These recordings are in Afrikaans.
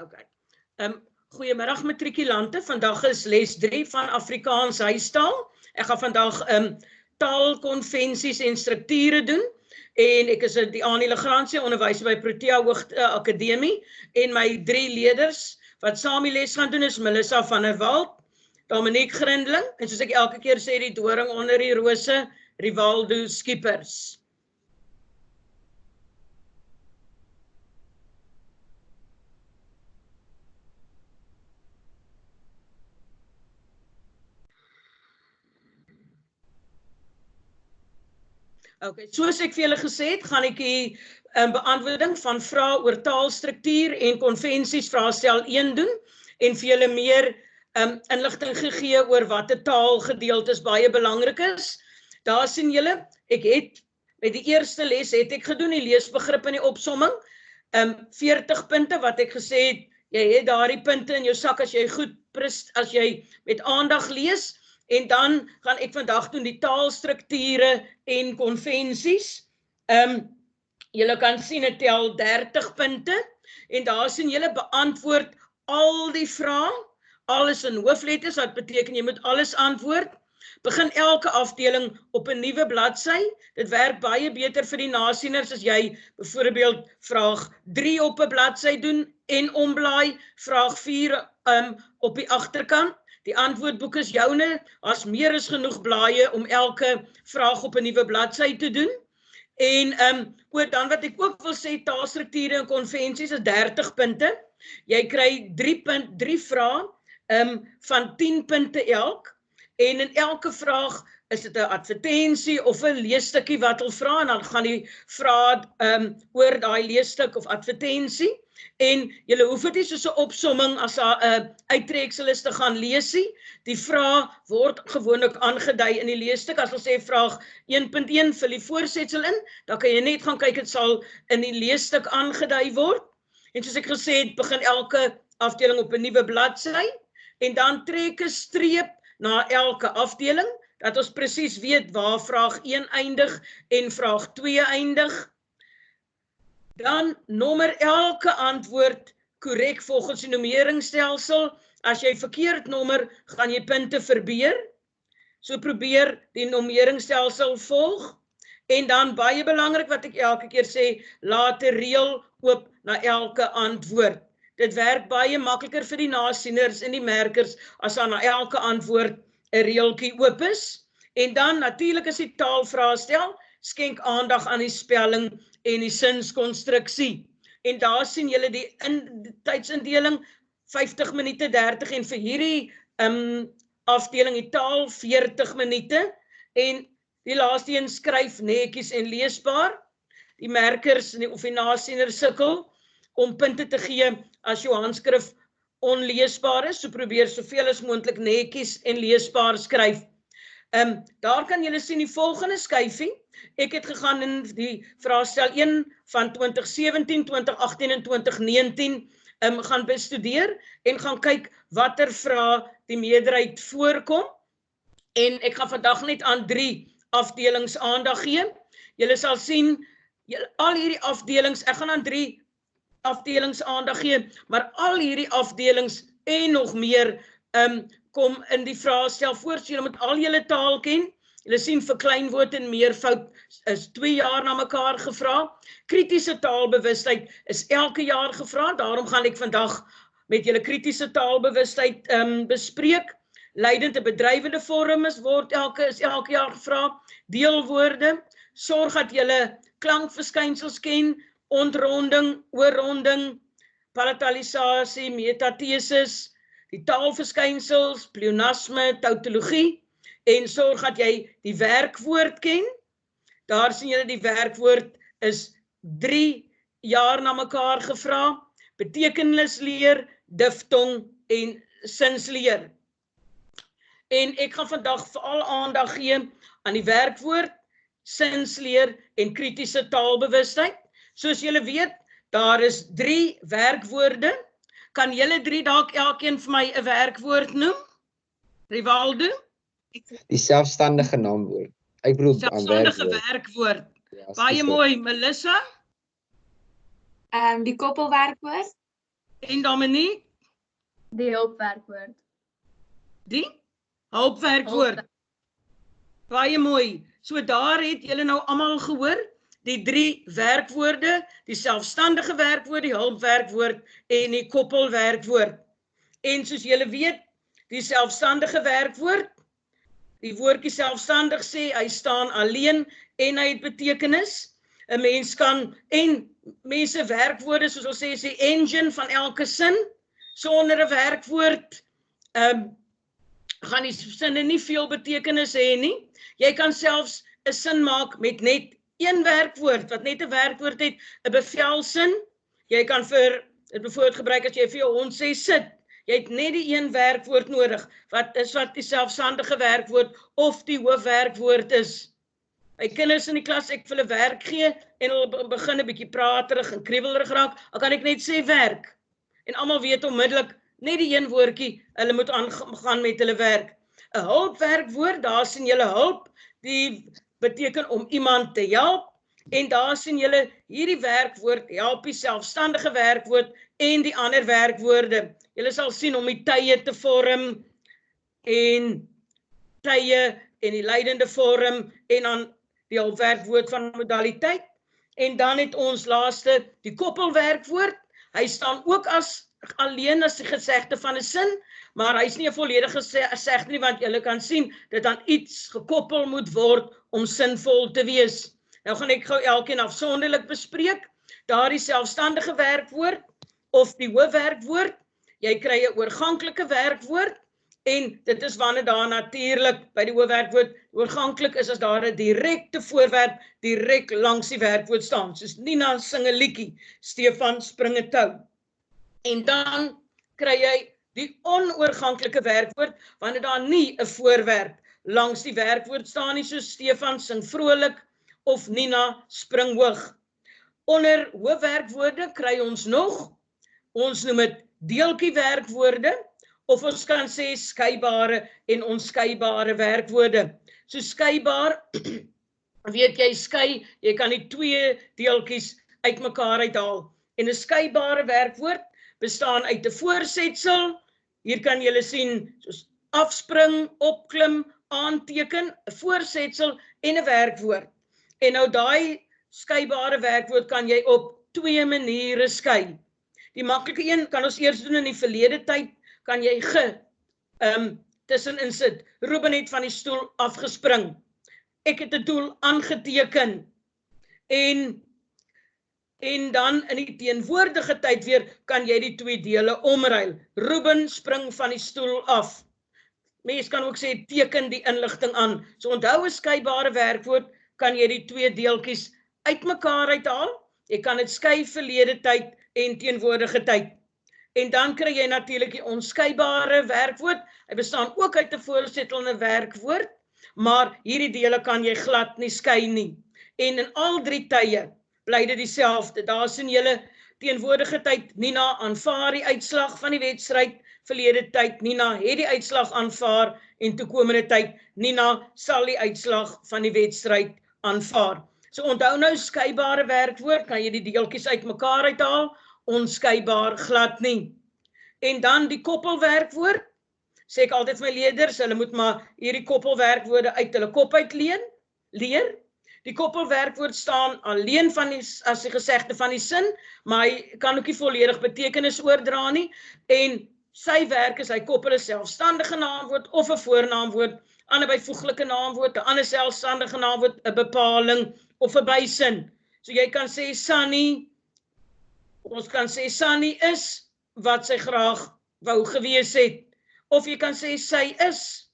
Okay. Goeiemiddag matrikulante. Vandag is les 3 van Afrikaans huistaal. Ek gaan vandag taalkonvensies en strukture doen. En ek is die Annie Legrandsie, onderwyser by Protea Hoogakademie. En my 3 leerders wat saam die les gaan doen is Melissa van der Walt, Dominique Grindling, en soos ek elke keer sê, die doring onder die rose, Rivaldo Skeepers. Okay, soos ek vir julle gesê het, gaan ek die beantwoording van vrae oor taalstruktuur en konvensies vraestel 1 doen en vir julle meer inligting gegee oor wat 'n taalgedeeltes baie belangrik is. Daar sien julle, ek het met die eerste les het ek gedoen die leesbegrip in die opsomming, 40 punte wat ek gesê het, jy het daardie punte in jou sak as jy goed as jy met aandag lees. En dan gaan ek vandag doen die taalstrukture en konvensies. Julle kan sien, het tel 30 punte. En daar sien julle beantwoord al die vrae. Alles in hoofletters, wat beteken jy moet alles antwoord. Begin elke afdeling op 'n nuwe bladsy. Dit werk baie beter vir die nasieners as jy byvoorbeeld vraag 3 op 'n bladsy doen en omblaai, vraag 4 op die agterkant. Die antwoordboek is joune, as meer is genoeg blaaie om elke vraag op 'n nuwe bladsy te doen. En oor dan wat ek ook wil sê, taalstrukture en konvensies is 30 punte. Jy kry 3 vrae van 10 punte elk. En in elke vraag is dit 'n advertensie of 'n leesstukkie wat hulle vra, en dan gaan die vrae oor daai leesstuk of advertensie. En julle hoef dit nie soos 'n opsomming as 'n uittreksel is te gaan lees nie. Die vraag word gewoonlik aangedui in die leesstuk. As ons sê vraag 1.1 vul die voorsetsel in, dan kan jy net gaan kyk, dit sal in die leesstuk aangedui word. En soos ek gesê het, begin elke afdeling op 'n nuwe bladsy en dan trek 'n streep na elke afdeling, dat ons presies weet waar vraag 1 eindig en vraag 2 eindig. Dan nommer elke antwoord korrek volgens die nommeringstelsel. As jy verkeerd nommer, gaan jy punte verbeur. So probeer die nommeringstelsel volg. En dan baie belangrik wat ek elke keer sê, laat 'n reël oop na elke antwoord. Dit werk baie makliker vir die nasieners en die merkers as aan na elke antwoord 'n reeltjie oop is. En dan natuurlik is die taalvraestel, skenk aandag aan die spelling en die sinskonstruksie. En daar sien julle die tydsindeling 50 minute 30 en vir hierdie afdeling die taal 40 minute en die laaste een skryf netjies en leesbaar. Die merkers of die nasieners sukkel om punte te gee as jou handskrif onleesbaar is, so probeer soveel as moontlik netjies en leesbaar skryf. Daar kan julle sien die volgende skyfie. Ek het gegaan in die vraestel 1 van 2017, 2018 en 2019 gaan bestudeer en gaan kyk watter vrae die meerderheid voorkom. En ek gaan vandag net aan 3 afdelings aandag gee. Julle sal sien, al hierdie afdelings, ek gaan aan 3 afdelings aandag gee, maar al hierdie afdelings en nog meer kom in die vraestel voor, so julle moet al julle taal ken. Julle sien vir kleinwoord en meervoud is 2 jaar na mekaar gevra. Kritiese taalbewustheid is elke jaar gevra, daarom gaan ek vandag met julle kritiese taalbewustheid bespreek. Leidend en bedrywende vorm is elke jaar gevra. Deelwoorde, sorg dat julle klankverskynsels ken, ontronding, oorronding, palatalisasie, metathesis, die taalverskynsels, pleonasme, tautologie, en sorg dat jy die werkwoord ken. Daar sien julle die werkwoord is 3 jaar na mekaar gevra. Betekenisleer, diftong en sinsleer. En ek gaan vandag veral aandag gee aan die werkwoord, sinsleer en kritiese taalbewustheid. Soos julle weet, daar is 3 werkwoorde. Kan julle 3 dalk elkeen vir my 'n werkwoord noem? Rivaldo? Die selfstandige naamwoord. Ek bedoel selfstandige werkwoord. Ja, baie mooi, Melissa? Die koppelwerkwoord. En Dominique, Die hulpwerkwoord. die hulpwerkwoord. Baie mooi. So daar het julle nou almal gehoor, die 3 werkwoorde, die selfstandige werkwoord, die hulpwerkwoord en die koppelwerkwoord. En soos julle weet, die selfstandige werkwoord, die woordjie selfstandig sê, hy staan alleen en hy het betekenis. 'n Mens kan, en mense werkwoorde, soos ons sê, is die engine van elke sin. Sonder 'n werkwoord, gaan die sinne nie veel betekenis hê nie. Jy kan selfs 'n sin maak met net een werkwoord, wat net 'n werkwoord het, 'n bevelsin. Jy kan vir dit byvoorbeeld gebruik as jy vir jou hond sê sit. Jy het net die een werkwoord nodig, wat die selfstandige werkwoord of die hoofwerkwoord is. My kinders in die klas, ek vir hulle werk gee en hulle begin 'n bietjie praterig en kriebelerig raak, dan kan ek net sê werk. En almal weet onmiddellik net die een woordjie, hulle moet aangaan met hulle werk. 'n Hulpwerkwoord, daar sien julle hulp, die beteken om iemand te help, en daar sien julle hierdie werkwoord help die selfstandige werkwoord en die ander werkwoorde. Julle sal sien om die tye te vorm en tye en die leidende vorm en dan die hulpwerkwoord van modaliteit. En dan het ons laaste die koppelwerkwoord. Hy staan ook alleen as die gesegde van 'n sin, maar hy's nie 'n volledige gesegde nie, want julle kan sien dat aan iets gekoppel moet word om sinvol te wees. Nou gaan ek gou elkeen afsonderlik bespreek. Daardie selfstandige werkwoord of die hoofwerkwoord, jy kry 'n oorganklike werkwoord, en dit is wanneer daar natuurlik by die hoofwerkwoord oorganklik is as daar 'n direkte voorwerp direk langs die werkwoord staan. Soos Nina sing 'n liedjie, Stefan spring 'n tou. En dan kry jy die onoorganklike werkwoord wanneer daar nie 'n voorwerp langs die werkwoord staan nie, soos Stefan sing vrolik of Nina spring hoog. Onder hoofwerkwoorde kry ons nog, ons noem dit deeltjie werkwoorde, of ons kan sê skeibare en onskeibare werkwoorde. So skeibaar, weet jy skei, jy kan die 2 deeltjies uitmekaar uithaal. En 'n skeibare werkwoord bestaan uit 'n voorsetsel, hier kan julle sien, soos afspring, opklim, aanteken, 'n voorsetsel en 'n werkwoord. En nou daai skeibare werkwoord kan jy op 2 maniere skei. Die maklike een kan ons eers doen in die verlede tyd, kan jy tussenin sit. Ruben het van die stoel afgespring. Ek het 'n doel aangeteken. En dan in die teenwoordige tyd weer kan jy die 2 dele omruil. Ruben spring van die stoel af. Mens kan ook sê teken die inligting aan. So onthou 'n skeibare werkwoord kan jy die 2 deeltjies uitmekaar uithaal. Jy kan dit skei verlede tyd en teenwoordige tyd. En dan kry jy natuurlik die onskeibare werkwoord. Hy bestaan ook uit 'n voorsetsel en 'n werkwoord, maar hierdie dele kan jy glad nie skei nie. En in al 3 tye bly dit dieselfde. Daar sien julle teenwoordige tyd, Nina aanvaar die uitslag van die wedstryd, verlede tyd, Nina het die uitslag aanvaar, en toekomende tyd, Nina sal die uitslag van die wedstryd aanvaar. So onthou nou, skeibare werkwoord, kan jy die deeltjies uitmekaar uithaal, onskeibaar glad nie. En dan die koppelwerkwoord, sê ek altyd vir my leerders, hulle moet maar hierdie koppelwerkwoorde uit hulle kop uit leer. Die koppelwerkwoord staan alleen as die gesegde van die sin, maar hy kan ook nie volledig betekenis oordra nie, en sy werk is, hy koppel 'n selfstandige naamwoord of 'n voornaamwoord aan 'n byvoeglike naamwoord, 'n ander selfstandige naamwoord, 'n bepaling of 'n bysin. So jy kan sê Sunny, ons kan sê Sunny is wat sy graag wou gewees het. Of jy kan sê sy is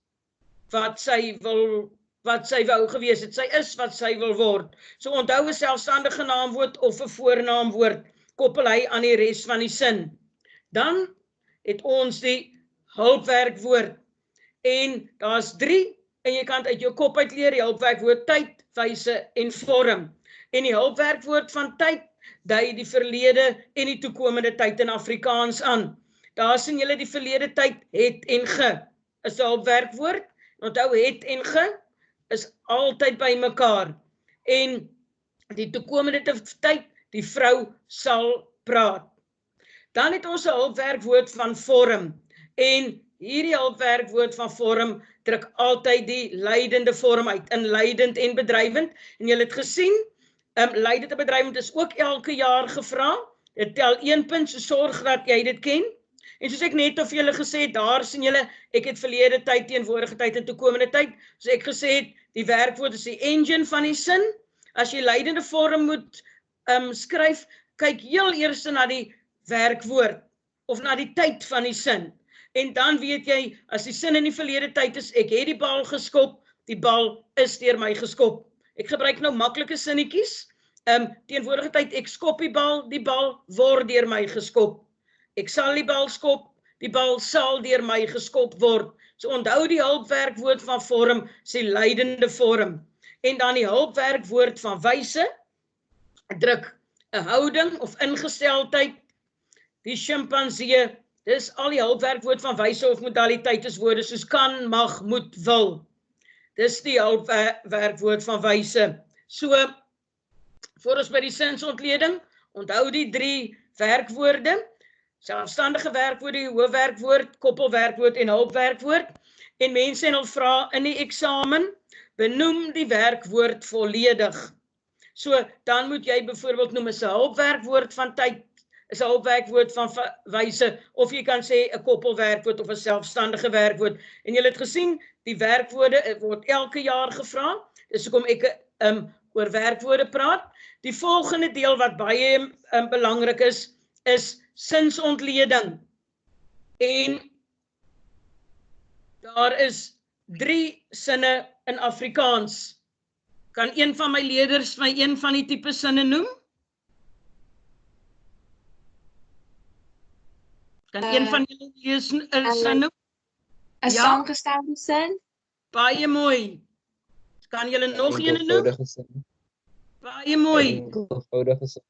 wat sy wou gewees het. Sy is wat sy wil word. So onthou 'n selfstandige naamwoord of 'n voornaamwoord, koppel hy aan die res van die sin. Dan het ons die hulpwerkwoord. En daar's 3, en jy kan uit jou kop uit leer, die hulpwerkwoord tyd, wyse en vorm. En die hulpwerkwoord van tyd dui die verlede en die toekomende tyd in Afrikaans aan. Daar sien julle die verlede tyd, het en ge, is 'n hulpwerkwoord. Onthou, het en ge is altyd by mekaar. En die toekomende tyd, die vrou sal praat. Dan het ons 'n hulpwerkwoord van vorm. En hierdie hulpwerkwoord van vorm druk altyd die leidende vorm uit, in leidend en bedrywend. En julle het gesien, leidend en bedrywend is ook elke jaar gevra. Dit tel 1 punt, so sorg dat jy dit ken. En soos ek net vir julle gesê het, daar sien julle, ek het verlede tyd, teenwoordige tyd en toekomende tyd. So ek gesê het, die werkwoord is die engine van die sin. As jy leidende vorm moet skryf, kyk heel eers na die werkwoord of na die tyd van die sin. En dan weet jy, as die sin in die verlede tyd is, ek het die bal geskop, die bal is deur my geskop. Ek gebruik nou maklike sinnetjies. Teenwoordige tyd, ek skop die bal word deur my geskop. Ek sal die bal skop, die bal sal deur my geskop word. So onthou die hulpwerkwoord van vorm, sê leidende vorm. En dan die hulpwerkwoord van wyse, druk 'n houding of ingesteldheid. Die sjimpansee, dis al die hulpwerkwoord van wyse of modaliteit is woorde soos kan, mag, moet, wil. Dis die hulpwerkwoord van wyse. So, voor ons by die sinsontleding, onthou die 3 werkwoorde, selfstandige werkwoorde, die hoofwerkwoord, koppelwerkwoord en hulpwerkwoord. En mense en hulle vra in die eksamen, benoem die werkwoord volledig. So, dan moet jy byvoorbeeld noem is 'n hulpwerkwoord van tyd, is 'n hulpwerkwoord van wyse, of jy kan sê 'n koppelwerkwoord of 'n selfstandige werkwoord. En jy het gesien, die werkwoorde word elke jaar gevra. Dis hoekom ek oor werkwoorde praat. Die volgende deel wat baie belangrik is sinsontleding. En daar is 3 sinne in Afrikaans. Kan een van my leerders my een van die tipe sinne noem? Kan een van julle lees 'n sin noem? 'n saamgestelde sin? Baie mooi. Kan julle nog een noem? Baie mooi. Enkelvoudige sin.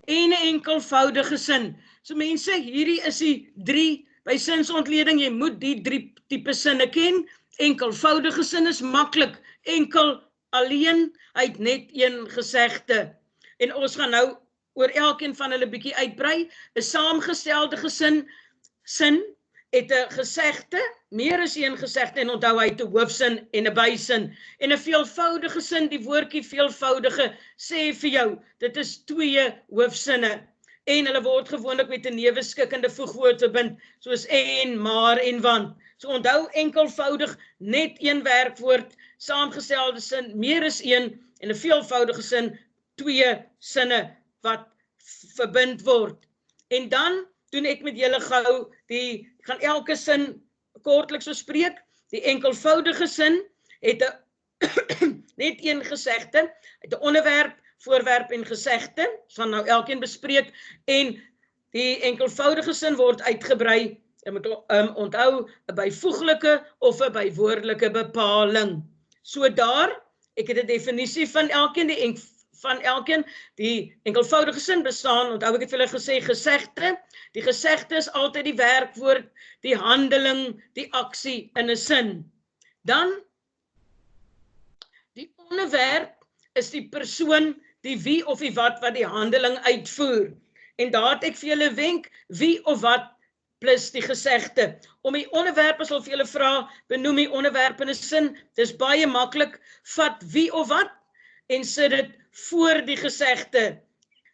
En 'n enkelvoudige sin. So mense, hierdie is die 3 by sinsontleding. Jy moet die 3 tipe sinne ken. Enkelvoudige sin is maklik. Enkel alleen, hy het net 1 gesegde. En ons gaan nou oor elkeen van hulle bietjie uitbrei. 'n saamgestelde sin het 'n gesegde, meer as 1 gesegde, en onthou hy het 'n hoofsin en 'n bysin. En 'n veelvoudige sin, die woordjie veelvoudige sê vir jou, dit is 2 hoofsinne. En hulle word gewoonlik met 'n neuweskikkende voegwoord verbind, soos en, maar en want. So onthou enkelvoudig net 1 werkwoord, saamgestelde sin meer as 1 en 'n veelvoudige sin 2 sinne wat verbind word. En dan doen ek met julle gou ek gaan elke sin kortliks bespreek. Die enkelvoudige sin het 'n net 1 gesegde, het 'n onderwerp, voorwerp en gesegde. Ons gaan nou elkeen bespreek en die enkelvoudige sin word uitgebrei. Jy moet onthou 'n byvoeglike of 'n bywoordelike bepaling. So daar, ek het 'n definisie van elkeen, die enkelvoudige sin bestaan, onthou ek het vir julle gesê gesegde. Die gesegde is altyd die werkwoord, die handeling, die aksie in 'n sin. Dan, die onderwerp is die persoon, die wie of die wat die handeling uitvoer. En daar het ek vir julle wenk, wie of wat plus die gesegde. Om die onderwerp, as hulle vir julle vra, benoem die onderwerp in 'n sin, dis baie maklik, vat wie of wat en sit dit voor die gesegde.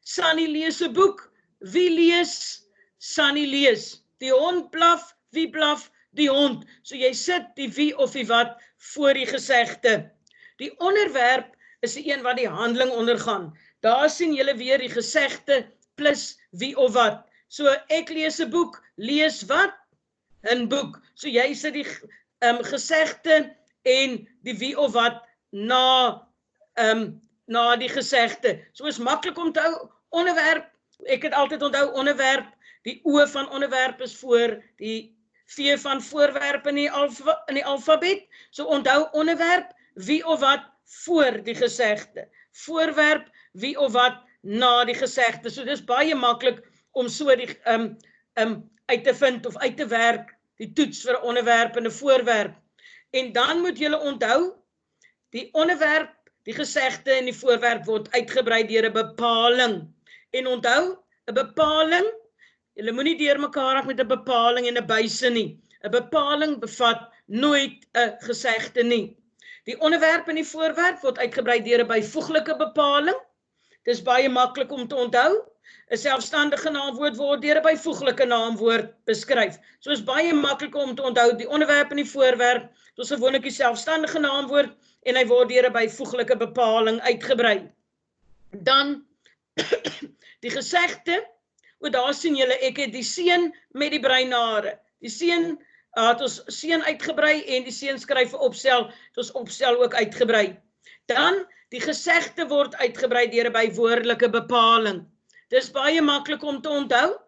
Sunny lees 'n boek, wie lees? Sunny lees. Die hond blaf, wie blaf? Die hond. So jy sit die wie of die wat voor die gesegde. Die onderwerp is die een wat die handeling ondergaan. Daar sien julle weer die gesegde plus wie of wat. So ek lees 'n boek, lees wat? 'n boek. So jy sit die gesegde en die wie of wat na die gesegde. So is maklik om te hou, onderwerp, ek het altyd onthou onderwerp, die O van onderwerp is voor die V van voorwerp in die alfabet. So onthou onderwerp, wie of wat voor die gesegde. Voorwerp, wie of wat na die gesegde. So dis baie maklik om so die uit te vind of uit te werk, die toets vir 'n onderwerp en 'n voorwerp. En dan moet julle onthou, die onderwerp, die gesegde en die voorwerp word uitgebrei deur 'n bepaling. En onthou, 'n bepaling Julle moenie deur mekaar raak met 'n bepaling en 'n bysin nie. 'n Bepaling bevat nooit 'n gesegde nie. Die onderwerp en die voorwerp word uitgebrei deur 'n byvoeglike bepaling. Dis baie maklik om te onthou. 'n Selfstandige naamwoord word deur 'n byvoeglike naamwoord beskryf. So is baie maklik om te onthou die onderwerp en die voorwerp. Dis gewoonlik die selfstandige naamwoord en hy word deur 'n byvoeglike bepaling uitgebrei. Dan die gesegde. Daar sien julle, ek het die seun met die breinhare. Die seun het ons seun uitgebrei en die seun skryf 'n opstel, het ons opstel ook uitgebrei. Dan die gesegde word uitgebrei deur 'n bywoordelike bepaling. Dis baie maklik om te onthou,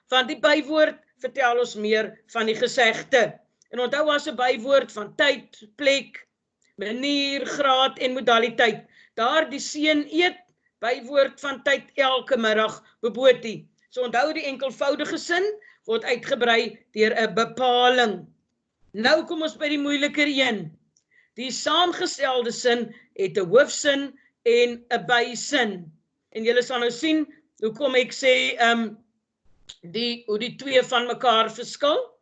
want die bywoord vertel ons meer van die gesegde. En onthou as 'n bywoord van tyd, plek, manier, graad en modaliteit. Daar die seun eet, bywoord van tyd elke middag beboetie. So onthou die enkelvoudige sin word uitgebrei deur 'n bepaling. Nou kom ons by die moeiliker een. Die saamgestelde sin het 'n hoofsin en 'n bysin. En julle sal nou sien hoekom ek sê hoe die twee van mekaar verskil.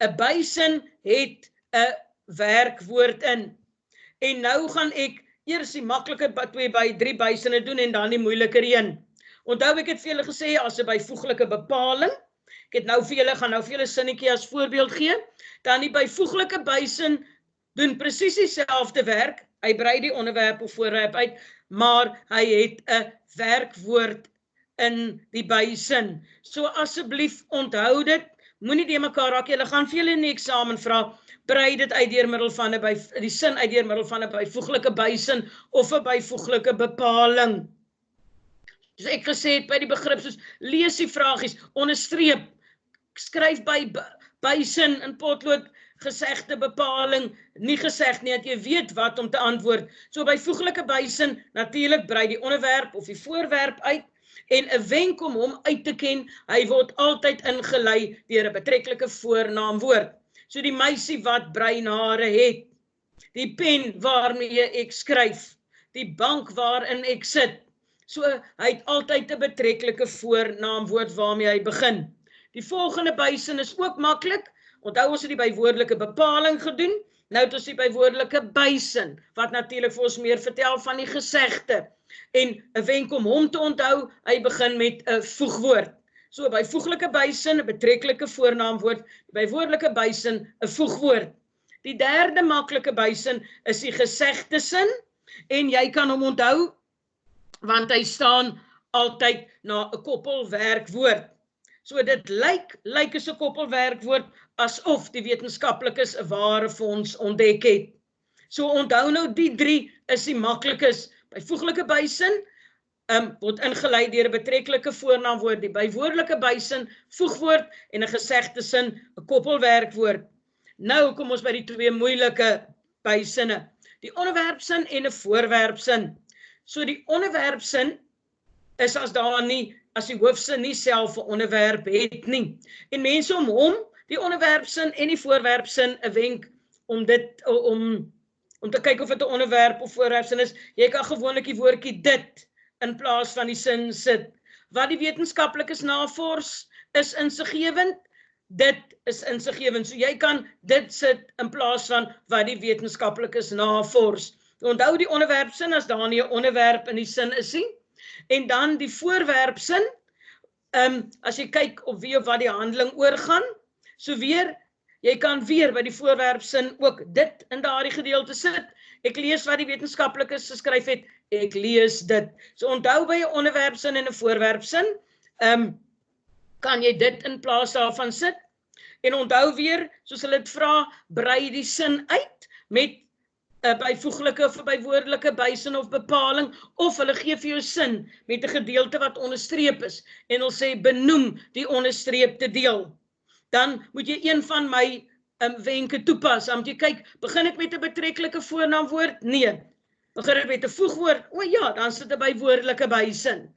'n Bysin het 'n werkwoord in. En nou gaan ek eers die maklike 3 bysinne doen en dan die moeiliker een. Onthou ek het vir julle gesê as 'n byvoeglike bepaling. Ek het gaan nou vir julle sinnetjie as voorbeeld gee. Dan die byvoeglike bysin doen presies dieselfde werk. Hy brei die onderwerp of voorwerp uit, maar hy het 'n werkwoord in die bysin. So asseblief onthou dit. Moenie die mekaar raak. Julle gaan vir julle in die eksamen vra, brei dit uit deur middel van die sin uit deur middel van 'n byvoeglike bysin of 'n byvoeglike bepaling. Dus ek gesê het by die begrip soos lees die vragies, onderstreep, skryf bysin in potlood, gesegde bepaling, nie geseg nie, dat jy weet wat om te antwoord. So byvoeglike bysin, natuurlik brei die onderwerp of die voorwerp uit, en 'n wenk om hom uit te ken, hy word altyd ingelei deur 'n betrekkelike voornaamwoord. So die meisie wat breinhare het, die pen waarmee ek skryf, die bank waarin ek sit. So hy het altyd 'n betrekkelike voornaamwoord waarmee hy begin. Die volgende bysin is ook maklik. Onthou ons het die bywoordelike bepaling gedoen. Nou het ons die bywoordelike bysin, wat natuurlik vir ons meer vertel van die gesegde. En 'n wenk om hom te onthou, hy begin met 'n voegwoord. So byvoeglike bysin, 'n betrekkelike voornaamwoord, bywoordelike bysin, 'n voegwoord. Die derde maklike bysin is die gesegde sin, en jy kan hom onthou, want hy staan altyd na 'n koppelwerkwoord. So dit lyk as 'n koppelwerkwoord, asof die wetenskaplikes 'n ware fonds ontdek het. So onthou nou die 3 is die maklikes. Byvoeglike bysin word ingelei deur 'n betrekkelike voornaamwoord, die bywoordelike bysin, voegwoord en 'n gesegde sin, 'n koppelwerkwoord. Nou kom ons by die 2 moeilike bysinne. Die onderwerpsin en 'n voorwerpsin. So die onderwerpsin is as die hoofsin nie self 'n onderwerp het nie. En mense om hom, die onderwerpsin en die voorwerpsin, 'n wenk om te kyk of dit 'n onderwerp of voorwerpsin is. Jy kan gewoonlik die woordjie dit in plaas van die sin sit. Wat die wetenskaplikes navors is insiggewend, dit is insiggewend. So jy kan dit sit in plaas van wat die wetenskaplikes navors. Onthou die onderwerpsin as daar nie 'n onderwerp in die sin is nie. En dan die voorwerpsin, as jy kyk op wie of wat die handeling oorgaan, so weer, jy kan weer by die voorwerpsin ook dit in daardie gedeelte sit. Ek lees wat die wetenskaplikes geskryf het, ek lees dit. So onthou by 'n onderwerpsin en 'n voorwerpsin, kan jy dit in plaas daarvan sit. En onthou weer, soos hulle dit vra, brei die sin uit met 'n byvoeglike of 'n bywoordelike bysin of bepaling, of hulle gee vir jou sin met 'n gedeelte wat onderstreep is, en hulle sê benoem die onderstreepte deel. Dan moet jy een van my wenke toepas. Dan moet jy kyk, begin ek met 'n betrekkelike voornaamwoord? Nee. Begin ek met 'n voegwoord? O ja, dan sit 'n bywoordelike bysin.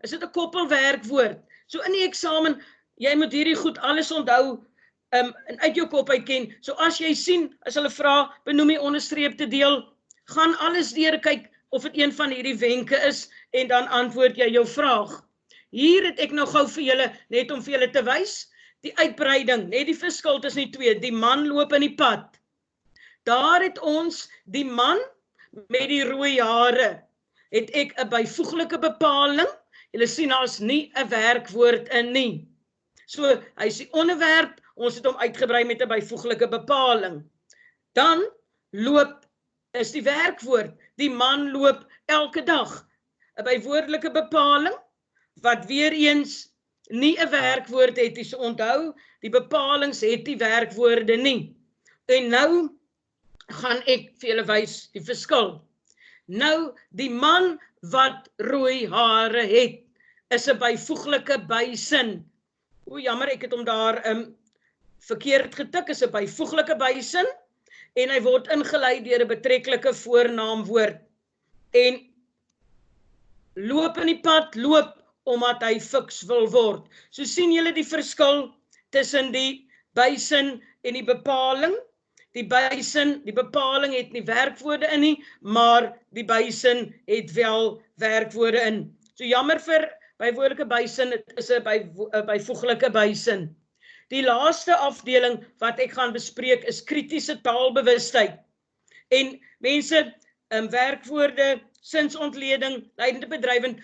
Is dit 'n koppelwerkwoord? So in die eksamen, jy moet hierdie goed alles onthou en uit jou kop uitken. So as jy sien, as hulle vra, benoem die onderstreepte deel, gaan alles deur kyk of dit een van hierdie wenke is en dan antwoord jy jou vraag. hier het ek nou gou vir julle, net om vir julle te wys, die uitbreiding, net die verskil tussen die twee, die man loop in die pad. Daar het ons die man met die rooi hare, het ek 'n byvoeglike bepaling, julle sien daar's nie 'n werkwoord in nie. So, hy is die onderwerp, ons het hom uitgebrei met 'n byvoeglike bepaling. Dan loop is die werkwoord, die man loop elke dag. 'n Bywoordelike bepaling, wat weer eens nie 'n werkwoord het, so onthou, die bepalings het die werkwoorde nie. En nou gaan ek vir julle wys die verskil. Nou, die man wat rooi hare het, is 'n byvoeglike bysin. O, jammer, ek het hom daar verkeerd getik, is 'n byvoeglike bysin, en hy word ingelei deur 'n betrekkelike voornaamwoord. En loop in die pad, loop, omdat hy fiks wil word. So sien julle die verskil tussen die bysin en die bepaling. Die bysin, die bepaling het nie werkwoorde in nie, maar die bysin het wel werkwoorde in. So jammer vir bywoordelike bysin, dit is 'n byvoeglike bysin. Die laaste afdeling wat ek gaan bespreek is kritiese taalbewustheid. En mense, werkwoorde, sinsontleding, leidende bedrywe,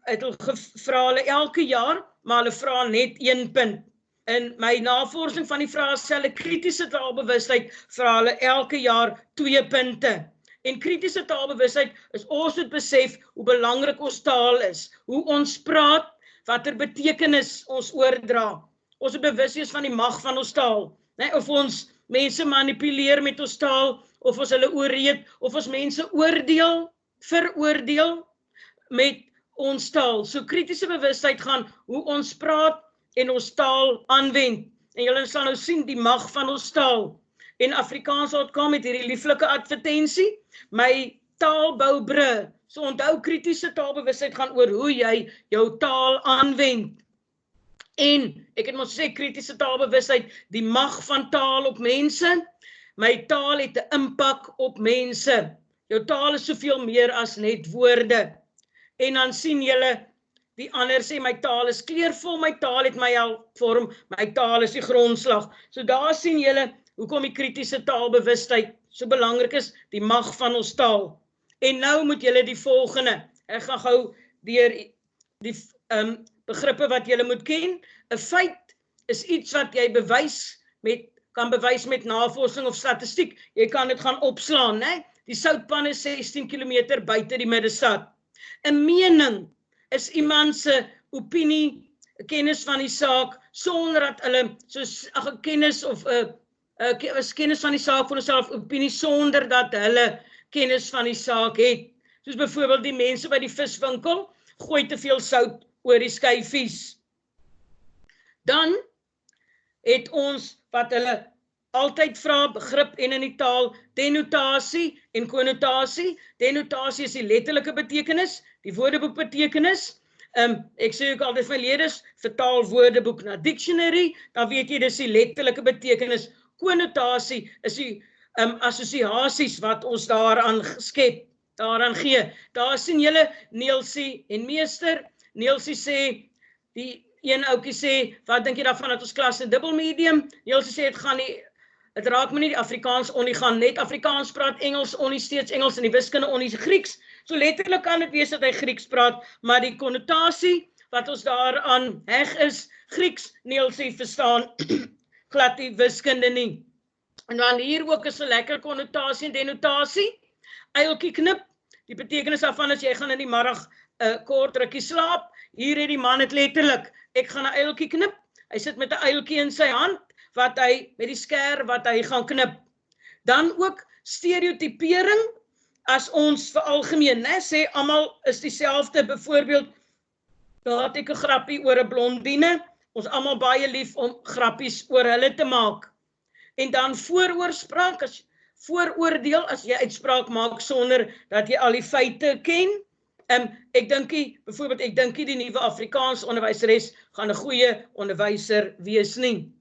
het hulle gevra hulle elke jaar, maar hulle vra net 1 punt. In my navorsing van die vraestelle kritiese taalbewustheid vra hulle elke jaar 2 punte. En kritiese taalbewustheid is ons moet besef hoe belangrik ons taal is, hoe ons praat, watter betekenis ons oordra. Ons moet bewus wees van die mag van ons taal, nee, of ons mense manipuleer met ons taal, of ons hulle oorreed, of ons mense veroordeel met ons taal. So kritiese bewustheid gaan hoe ons praat en ons taal aanwend. En julle sal nou sien die mag van ons taal. En Afrikaans.com met hierdie lieflike advertensie, my taal bou brûe. So onthou, kritiese taalbewustheid gaan oor hoe jy jou taal aanwend. En ek het mos sê kritiese taalbewustheid, die mag van taal op mense. My taal het 'n impak op mense. Jou taal is soveel meer as net woorde. En dan sien julle, die ander sê my taal is kleurvol, my taal het my al vorm, my taal is die grondslag. So daar sien julle hoekom die kritiese taalbewustheid so belangrik is, die mag van ons taal. En nou moet julle die volgende, ek gaan gou deur die begrippe wat julle moet ken. 'n Feit is iets wat jy kan bewys met navorsing of statistiek. Jy kan dit gaan opslaan, né? Die soutpan is 16 km buite die middestad. 'n Mening is iemand se opinie, kennis van die saak, sonder dat hulle, soos 'n kennis of 'n kennis van die saak van homself, opinie, sonder dat hulle kennis van die saak het. Soos byvoorbeeld die mense by die viswinkel, gooi te veel sout oor die skyfies. Dan het ons wat hulle altyd vra, begrip en in die taal, denotasie en konnotasie. Denotasie is die letterlike betekenis, die woordeboek betekenis. Ek sê ook altyd vir my leerders, vertaal woordeboek na dictionary, dan weet jy dis die letterlike betekenis. Konnotasie is die assosiasies wat ons daaraan skep, daaraan gee. Daar sien julle Neelsie en Meester. Neelsie sê, die een ouetjie sê, wat dink jy daarvan dat ons klas in dubbelmedium? Neelsie sê, het raak my nie die Afrikaans on, die gaan net Afrikaans praat, Engels on, steeds Engels en die wiskunde on, Grieks. So letterlik kan dit wees dat hy Grieks praat, maar die konnotasie wat ons daaraan heg is, Grieks, Neelsie verstaan glad die wiskunde nie. En dan hier ook is 'n lekker konnotasie en denotasie. Uiltjie knip, die betekenis daarvan is jy gaan in die middag kort rukkie slaap. Hier het die man het letterlik, ek gaan 'n uiltjie knip. Hy sit met 'n uiltjie in sy hand, wat hy met die skêr wat hy gaan knip. Dan ook stereotypering, as ons vir algemeen, sê almal is dieselfde. Byvoorbeeld, daar het ek 'n grappie oor 'n blondine. Ons almal baie lief om grappies oor hulle te maak. En dan vooroorspraak, vooroordeel as jy uitspraak maak sonder dat jy al die feite ken. Ek dink die nuwe Afrikaans onderwyseres gaan 'n goeie onderwyser wees nie.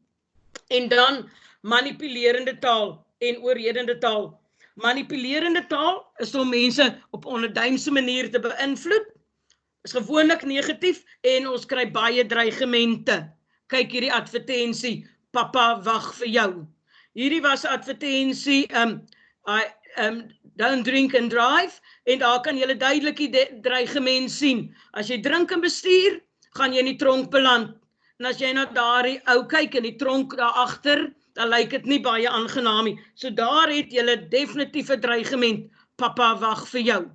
En dan manipulerende taal en oorredende taal. Manipulerende taal is om mense op 'n onderduimse manier te beïnvloed, is gewoonlik negatief en ons kry baie dreigemente. Kyk hierdie advertensie, papa wag vir jou. Hierdie was advertensie, don't drink and drive, en daar kan julle duidelik die dreigement sien. As jy drink en bestuur, gaan jy in die tronk beland. En as jy na daardie ou kyk in die tronk daar agter, dan lyk dit nie baie aangenaam nie. So daar het julle definitief 'n dreigement, papa wag vir jou.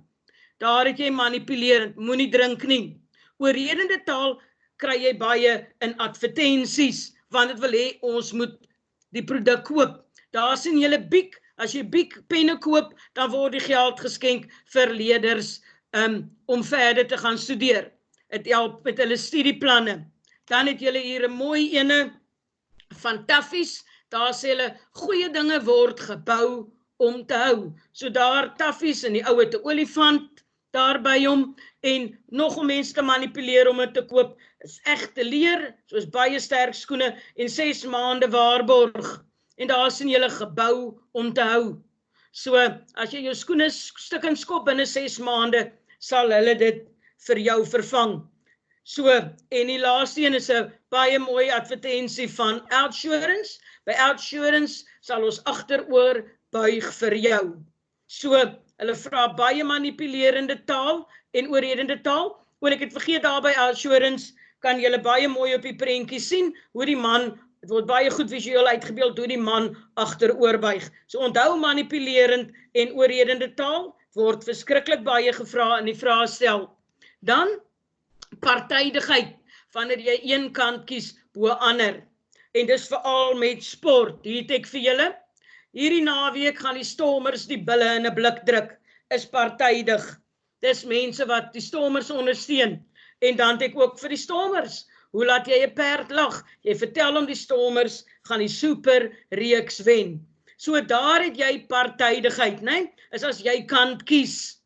Daar het jy manipulerend, moenie drink nie. Oorredende taal kry jy baie in advertensies, want dit wil hê ons moet die produk koop. Daar sien julle Biek, as jy Biek penne koop, dan word die geld geskenk vir leerders om verder te gaan studeer. Het help met hulle studieplanne. Dan het julle hier 'n mooi ene van Taffies, daar sê hulle, goeie dinge word gebou om te hou. So daar Taffies en die ou het 'n olifant daar by hom, en nog om mense te manipuleer om dit te koop, is egte leer, soos baie sterk skoene, en 6 maande waarborg. En daar sien julle gebou om te hou. So, as jy jou skoene stik en skop binne 6 maande, sal hulle dit vir jou vervang. So, en die laaste een is 'n baie mooi advertensie van Outsurance. By Outsurance sal ons agteroor buig vir jou. So, hulle vra baie manipulerende taal en oorredende taal. Ek het vergeet daar by Outsurance, kan julle baie mooi op die prentjie sien, hoe die man, het word baie goed visueel uitgebeeld, hoe die man agteroor buig. So onthou manipulerend en oorredende taal, word verskriklik baie gevra in die vraestel. Dan, partydigheid, wanneer jy een kant kies bo ander. En dis veral met sport, hier het ek vir julle. Hierdie naweek gaan die Stormers die bulle in 'n blik druk, is partydig. Dis mense wat die Stormers ondersteun. En dan het ek ook vir die Stormers, hoe laat jy 'n perd lag? Jy vertel hom die Stormers gaan die super reeks wen. So daar het jy partydigheid, né? Is as jy kan kies.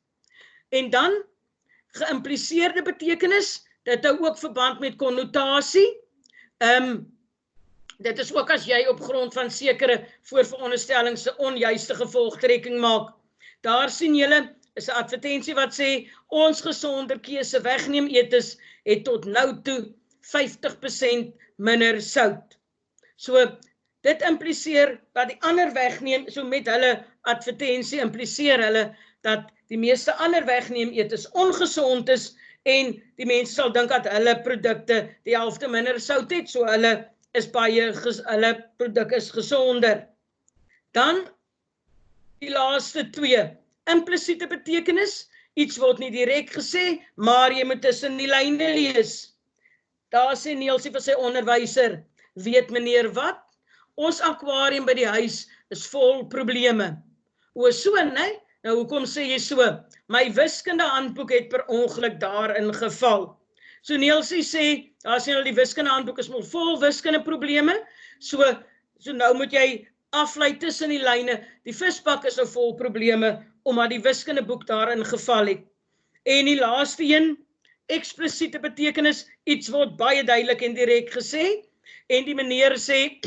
En dan, geïmpliseerde betekenis, dit hou ook verband met konnotasie. Dit is ook as jy op grond van sekere voorveronderstellings 'n onjuiste gevolgtrekking maak. Daar sien julle, is 'n advertensie wat sê, ons gesonder keuse wegneem etes het tot nou toe 50% minder sout. So, dit impliseer dat die ander wegneem, so met hulle advertensie impliseer hulle dat die meeste ander wegneem etes ongesond is, en die mense sal dink dat hulle produkte die helfte minder sout het, so hulle produk is gesonder. Dan, die laaste 2, implisiete betekenis, iets word nie direk gesê, maar jy moet tussen die lyne lees. Daar sê Neelsie vir sy onderwyser, weet meneer wat? Ons akwarium by die huis is vol probleme. O, so, né? Nou, hoekom sê jy so? My wiskunde handboek het per ongeluk daarin geval. So Neelsie sê, daar sien hulle die wiskunde handboek is vol wiskunde probleme, so nou moet jy aflei tussen die lyne, die visbak is nou vol probleme, omdat die wiskunde boek daarin geval het. En die laaste een, eksplisiete betekenis, iets word baie duidelik en direk gesê, en die meneer sê,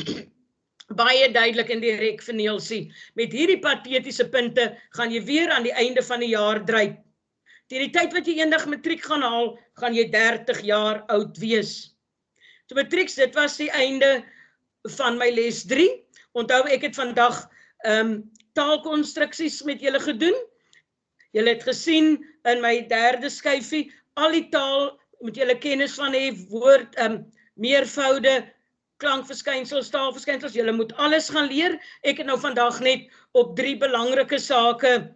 baie duidelik en direk vir Neelsie, met hierdie patetiese punte, gaan jy weer aan die einde van die jaar dryp. Teen die tyd wat jy eendag matriek gaan haal, gaan jy 30 jaar oud wees. So matrieks, dit was die einde van my les 3. Onthou, ek het vandag taalkonstruksies met julle gedoen. Julle het gesien in my 3de skyfie, al die taal moet julle kennis van hê, woord, meervoude, klankverskynsels, taalverskynsels, julle moet alles gaan leer. Ek het nou vandag net op 3 belangrike sake,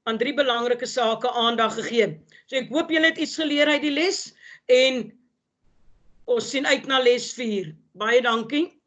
aan 3 belangrike sake aandag gegee. So ek hoop julle het iets geleer uit die les, en ons sien uit na les 4. Baie dankie.